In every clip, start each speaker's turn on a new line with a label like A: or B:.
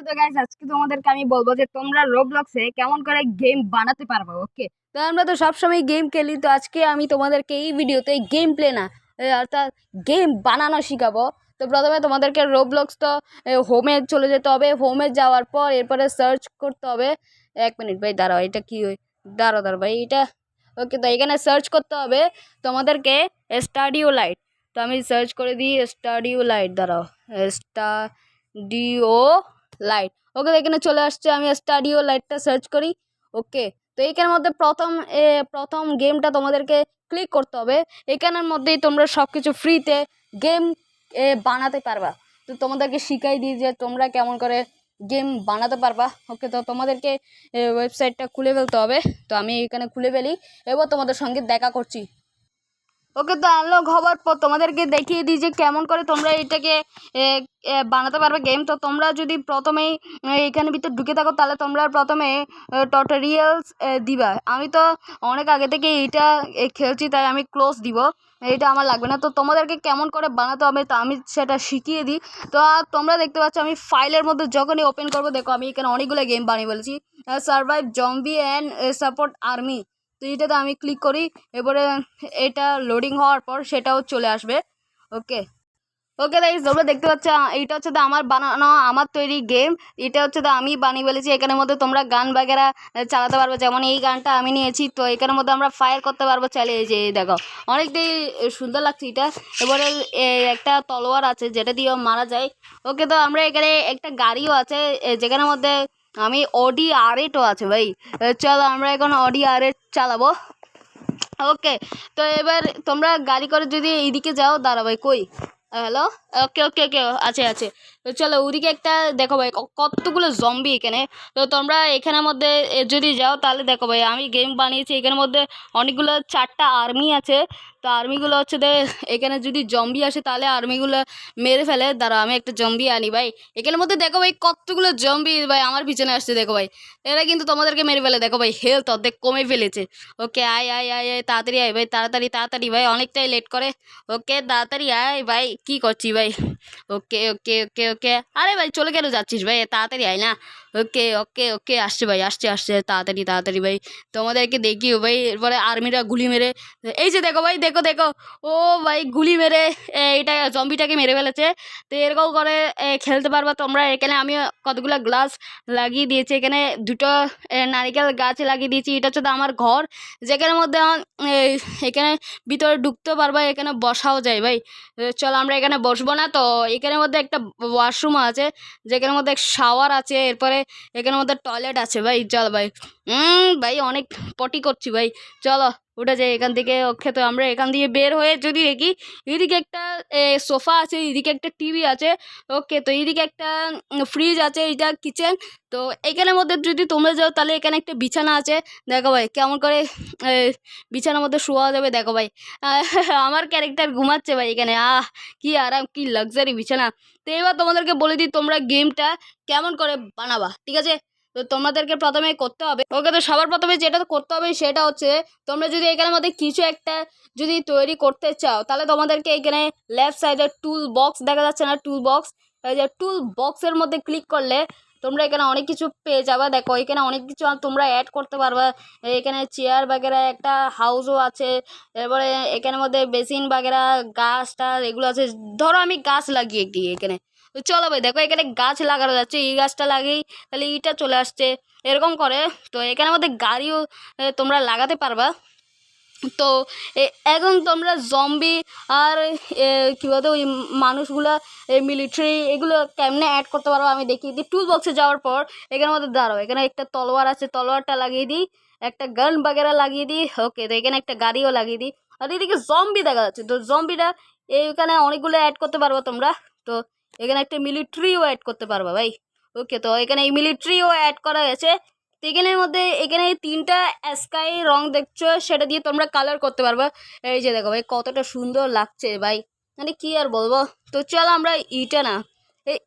A: তো গাইস আজকে তোমাদেরকে আমি বলবো যে তোমরা রোবলক্সে কেমন করে গেম বানাতে পারবে। ওকে, তো আমরা তো সবসময় গেম খেলি, তো আজকে আমি তোমাদেরকে এই ভিডিওতে গেম প্লে না অর্থাৎ গেম বানানো শিখাবো। তো প্রথমে তোমাদেরকে রোবলক্স তো হোমে চলে যেতে হবে। হোমে যাওয়ার পর এরপরে সার্চ করতে হবে। 1 মিনিট ভাই, দাঁড়াও, এটা কি দাঁড়াও ভাই এটা। ওকে, তো এখানে সার্চ করতে হবে তোমাদেরকে স্টাডিও লাইট। তো আমি সার্চ করে দিই স্টাডিও লাইট, দাঁড়াও, স্টাডিও লাইট। ওকে, এখানে চলে আসছে, আমি স্টাডিও লাইটটা সার্চ করি। ওকে, তো এইখানের মধ্যে প্রথম গেমটা তোমাদেরকে ক্লিক করতে হবে। এখানের মধ্যেই তোমরা সব কিছু ফ্রিতে গেম বানাতে পারবা। তো তোমাদেরকে শিখাই দিই যে তোমরা কেমন করে গেম বানাতে পারবা। ওকে, তো তোমাদেরকে ওয়েবসাইটটা খুলে ফেলতে হবে। তো আমি এখানে খুলে ফেলি, এবার তোমাদের সঙ্গে দেখা করছি। ওকে, তো আনলক হওয়ার পর তোমাদেরকে দেখিয়ে দিই যে কেমন করে তোমরা এটাকে বানাতে পারবে গেম। তো তোমরা যদি প্রথমেই এখানে ভিতরে ঢুকে থাকো তাহলে তোমরা প্রথমে টিউটোরিয়ালস দিবা। আমি তো অনেক আগে থেকে এইটা খেলছি, তাই আমি ক্লোজ দিব, এটা আমার লাগবে না। তো তোমাদেরকে কেমন করে বানাতে হবে তো আমি সেটা শিখিয়ে দিই। তো তোমরা দেখতে পাচ্ছ আমি ফাইলের মধ্যে যখনই ওপেন করবো, দেখো আমি এখানে অনেকগুলো গেম বানিয়ে বলেছি। Survive, zombie and support army. তো এটাতে আমি ক্লিক করি, এবারে এটা লোডিং হওয়ার পর সেটাও চলে আসবে। ওকে, ওকে গাইস, তোমরা দেখতে পাচ্ছ এইটা হচ্ছে আমার বানানো, আমার তৈরি গেম। এটা হচ্ছে আমি বানিয়ে বলেছি। এখানের মধ্যে তোমরা গান বাগেরা চালাতে পারবে, যেমন এই গানটা আমি নিয়েছি। তো এখানের মধ্যে আমরা ফায়ার করতে পারবো, চাইলে। এই যে দেখো, অনেকটাই সুন্দর লাগছে এটা। এবারে একটা তলোয়ার আছে যেটা দিয়েও মারা যায়। ওকে, তো আমরা এখানে একটা গাড়িও আছে যেখানের মধ্যে আমি অডি আর8ও আছে ভাই। চলো আমরা এখন অডি আর8 চালাবো। ওকে, তো এবার তোমরা গাড়ি করে যদি এইদিকে যাও, দাঁড়া ভাই, কই, হ্যালো, ওকে ওকে ওকে, আছে আছে। তো চলো ওদিকে একটা দেখো ভাই, কতগুলো জম্বি এখানে। তো তোমরা এখানের মধ্যে যদি যাও তাহলে দেখো ভাই, আমি গেম বানিয়েছি এখানের মধ্যে অনেকগুলো 4টা আর্মি আছে। তো আর্মিগুলো হচ্ছে এখানে যদি জম্বি আসে তাহলে আর্মিগুলো মেরে ফেলে। দাঁড়া আমি একটা জম্বি আনি ভাই। এখানের মধ্যে দেখো ভাই কতগুলো জম্বি ভাই আমার পিছনে আসছে, দেখো ভাই, এরা কিন্তু তোমাদেরকে মেরে ফেলে। দেখো ভাই, হেলথ অর্ধেক কমে ফেলেছে। ওকে, আয় আয় আয় আয়, তাড়াতাড়ি আয় ভাই, তাড়াতাড়ি তাড়াতাড়ি ভাই, অনেকটাই লেট করে। ওকে, তাড়াতাড়ি আয় ভাই, কি করছি ভাই। ওকে ওকে ওকে ওকে, আরে ভাই চলে কেন যাচ্ছিস ভাই, তাড়াতাড়ি আয় না। ওকে ওকে ওকে, আসছে ভাই, আসছে আসছে, তাড়াতাড়ি তাড়াতাড়ি ভাই, তোমাদেরকে দেখিও ভাই। এরপরে আর্মিরা গুলি মেরে, এই যে দেখো ভাই, দেখো দেখো, ও ভাই গুলি মেরে এটা জম্বিটাকে মেরে ফেলেছে। তো এরকম করে খেলতে পারবা তোমরা। এখানে আমি কতগুলো গ্লাস লাগিয়ে দিয়েছি, এখানে দুটো নারিকেল গাছ লাগিয়ে দিয়েছি। এটা হচ্ছে আমার ঘর, যেখানের মধ্যে এখানে ভিতরে ঢুকতে পারবা, এখানে বসাও যায় ভাই। চলো আমরা এখানে বসবো না। তো এখানের মধ্যে একটা ওয়াশরুম আছে, যেখানের মধ্যে শাওয়ার আছে, এরপরে এখানের মধ্যে টয়লেট আছে ভাই। চল ভাই, ভাই অনেক পটি করছি ভাই, চলো উঠে যাই এখান থেকে। ওকে, তো আমরা এখান দিয়ে বের হয়ে যদি দেখি, এদিকে একটা সোফা আছে, এদিকে একটা টিভি আছে। ওকে, তো এইদিকে একটা ফ্রিজ আছে, এইটা কিচেন। তো এখানের মধ্যে যদি তোমরা যাও তাহলে এখানে একটা বিছানা আছে, দেখো ভাই কেমন করে বিছানার মধ্যে শোয়া যাবে। দেখো ভাই, আমার ক্যারেক্টার ঘুমাচ্ছে ভাই এখানে। কি আরাম, কি লাক্সারি বিছানা। তো এবার তোমাদেরকে বলে দিই তোমরা গেমটা কেমন করে বানাবা, ঠিক আছে। তো তোমাদেরকে প্রথমে করতে হবে, ওকে, তো সবার প্রথমে যেটা করতে হবে সেটা হচ্ছে তোমরা যদি এখানের মধ্যে কিছু একটা যদি তৈরি করতে চাও, তাহলে তোমাদেরকে এখানে লেফট সাইডে টুল বক্স দেখা যাচ্ছে না, টুল বক্স, এই যে টুল বক্সের মধ্যে ক্লিক করলে তোমরা এখানে অনেক কিছু পেয়ে যাবা। দেখো এখানে অনেক কিছু তোমরা অ্যাড করতে পারবা। এখানে চেয়ার বাগেরা, একটা হাউসও আছে, এরপরে এখানের মধ্যে বেসিন বাগেরা, গাছটা এগুলো আছে। ধরো আমি গাছ লাগিয়ে দিই এখানে। তো চলো ভাই, দেখো এখানে গাছ লাগানো যাচ্ছে, এই গাছটা লাগিয়েই তাহলে ইটা চলে আসছে, এরকম করে। তো এখানের মধ্যে গাড়িও তোমরা লাগাতে পারবা। তো এখন তোমরা জম্বি আর কী বলতো ওই মানুষগুলা, মিলিটারি, এগুলো কেমনে অ্যাড করতে পারবো আমি দেখিয়ে দিই। টুল বক্সে যাওয়ার পর এখানের মধ্যে দাঁড়াও, এখানে একটা তলোয়ার আছে, তলোয়ারটা লাগিয়ে দিই, একটা গান বাগেরা লাগিয়ে দিই। ওকে, তো এখানে একটা গাড়িও লাগিয়ে দিই। আর এদিকে জম্বি দেখা যাচ্ছে, তো জম্বিটা এইখানে অনেকগুলো অ্যাড করতে পারবো তোমরা। তো এখানে একটা মিলিটারিও অ্যাড করতে পারবা ভাই। ওকে, তো এখানে এই মিলিটারিও অ্যাড করা গেছে। তো এখানের মধ্যে এখানে 3টা স্কাই রং দেখছো, সেটা দিয়ে তোমরা কালার করতে পারবা। এই যে দেখো ভাই কতটা সুন্দর লাগছে ভাই, মানে কি আর বলবো। তো চলো আমরা ইটা না,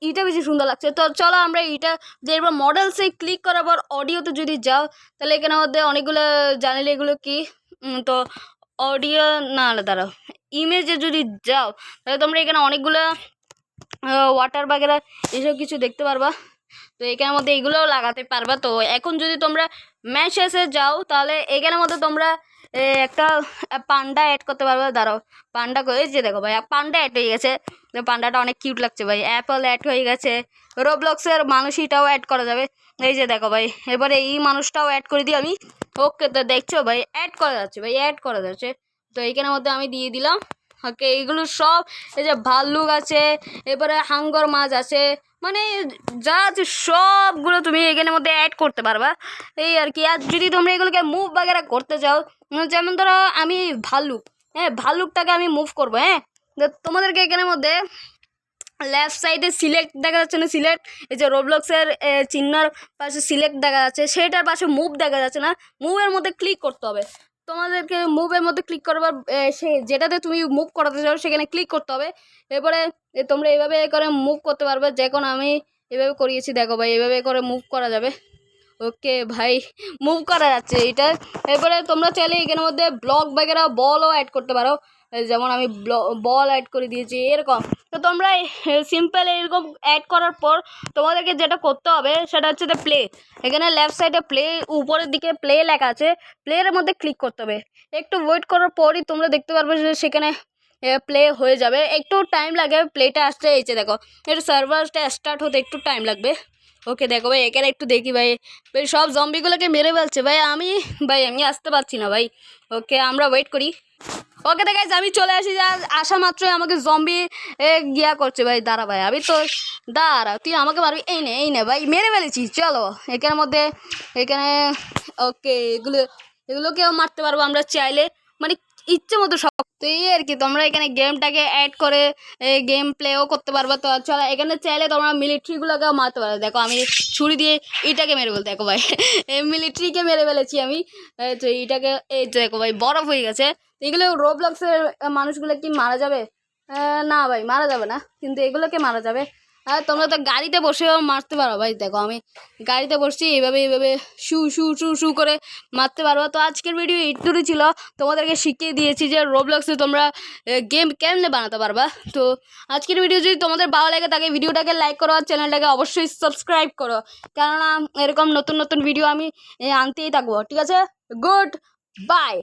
A: ইটা বেশি সুন্দর লাগছে। তো চলো আমরা ইটা যে এবার মডেলসে ক্লিক করার পর অডিওতে যদি যাও, তাহলে এখানের মধ্যে অনেকগুলো জানলে এগুলো কি। তো অডিও না, দাঁড়াও, ইমেজে যদি যাও তাহলে তোমরা এখানে অনেকগুলো ওয়াটার বাগেরা এসব কিছু দেখতে পারবা। তো এখানের মধ্যে এগুলোও লাগাতে পারবা। তো এখন যদি তোমরা ম্যাচেসে যাও তাহলে এখানের মধ্যে তোমরা একটা পান্ডা অ্যাড করতে পারবে। দাঁড়াও, পান্ডা করে যে দেখো ভাই পান্ডা অ্যাড হয়ে গেছে। পান্ডাটা অনেক কিউট লাগছে ভাই। অ্যাপল অ্যাড হয়ে গেছে, রোবলক্সের মানুষটাও অ্যাড করা যাবে। এই যে দেখো ভাই, এবারে এই মানুষটাও অ্যাড করে দিই আমি। ওকে, তো দেখছো ভাই অ্যাড করা যাচ্ছে, ভাই অ্যাড করা যাচ্ছে। তো এইখানের মধ্যে আমি দিয়ে দিলাম। ওকে, এইগুলো সব, এই যে ভাল্লুক আছে, এবারে হাঙ্গর মাছ আছে, মানে যা আছে সবগুলো তুমি এখানের মধ্যে অ্যাড করতে পারবা, এই আর কি। আর যদি তোমরা এগুলোকে মুভ বাগেরা করতে চাও, যেমন ধরো আমি ভাল্লুক, হ্যাঁ ভাল্লুকটাকে আমি মুভ করবো, হ্যাঁ তোমাদেরকে এখানের মধ্যে লেফট সাইডে সিলেক্ট দেখা যাচ্ছে না, সিলেক্ট, এই যে রোবলক্সের চিহ্নর পাশে সিলেক্ট দেখা যাচ্ছে, সেটার পাশে মুভ দেখা যাচ্ছে না, মুভের মধ্যে ক্লিক করতে হবে তোমাদেরকে। মুভের মধ্যে ক্লিক করবার সে যেটাতে তুমি মুভ করাতে চাও সেখানে ক্লিক করতে হবে। এরপরে তোমরা এইভাবে করে মুভ করতে পারবে, যখন আমি এভাবে করিয়েছি দেখো ভাই, এভাবে করে মুভ করা যাবে। ওকে ভাই, মুভ করা যাচ্ছে এটা। এরপরে তোমরা চাইলে এখানের মধ্যে ব্লক বাগেরা বলও অ্যাড করতে পারো, যেমন আমি বল অ্যাড করে দিয়েছি এরকম। তো তোমরা সিম্পল এরকম অ্যাড করার পর তোমাদেরকে যেটা করতে হবে সেটা হচ্ছে প্লে। এখানে লেফট সাইডে প্লে, উপরের দিকে প্লে লেখা আছে, প্লের মধ্যে ক্লিক করতে হবে। একটু ওয়েট করার পরই তোমরা দেখতে পারবে যে সেখানে প্লে হয়ে যাবে। একটু টাইম লাগে প্লেটা আসতে। এই যে দেখো, এটা সার্ভারটা স্টার্ট হতে একটু টাইম লাগবে। ওকে দেখো ভাই, এখানে একটু দেখি ভাই, ভাই সব জম্বিগুলোকে মেরে ফেলছে ভাই, আমি আসতে পারছি না ভাই। ওকে, আমরা ওয়েট করি। ওকে তো গাইস, আমি চলে আসি, আসা মাত্রই আমাকে জম্বি গিয়া করছে ভাই। দাঁড়া ভাই, আমি তো দাঁড়া, তুই আমাকে মারবি? এই নে ভাই, মেরে ফেলেছি। চলো এখানের মধ্যে, এখানে ওকে, এগুলোকেও মারতে পারবো আমরা চাইলে, মানে ইচ্ছে মতো সব। তো এই আর কি, তোমরা এখানে গেমটাকে অ্যাড করে গেম প্লেও করতে পারবে। তো চলো, এখানে চাইলে তোমরা মিলিটারিগুলোকেও মারতে পারবে। দেখো আমি ছুরি দিয়ে এটাকে মেরে ফেলতে, দেখো ভাই মিলিটারিকে মেরে ফেলেছি আমি। তো এইটাকে, এই তো দেখো ভাই বরফ হয়ে গেছে। এগুলো রোবলক্সের মানুষগুলো কি মারা যাবে? না ভাই, মারা যাবে না, কিন্তু এগুলোকে মারা যাবে। আর তোমরা তো গাড়িতে বসেও মারতে পারো ভাই। দেখো আমি গাড়িতে বসছি, এইভাবে শু শু শু শু করে মারতে পারবো। তো আজকের ভিডিও এইটুকুই ছিল, তোমাদেরকে শিখিয়ে দিয়েছি যে রোবলক্সে তোমরা গেম কেমনে বানাতে পারবা। তো আজকের ভিডিও যদি তোমাদের ভালো লাগে থাকে, ভিডিওটাকে লাইক করো আর চ্যানেলটাকে অবশ্যই সাবস্ক্রাইব করো, কেননা এরকম নতুন নতুন ভিডিও আমি আনতেই থাকবো। ঠিক আছে, গুড বাই।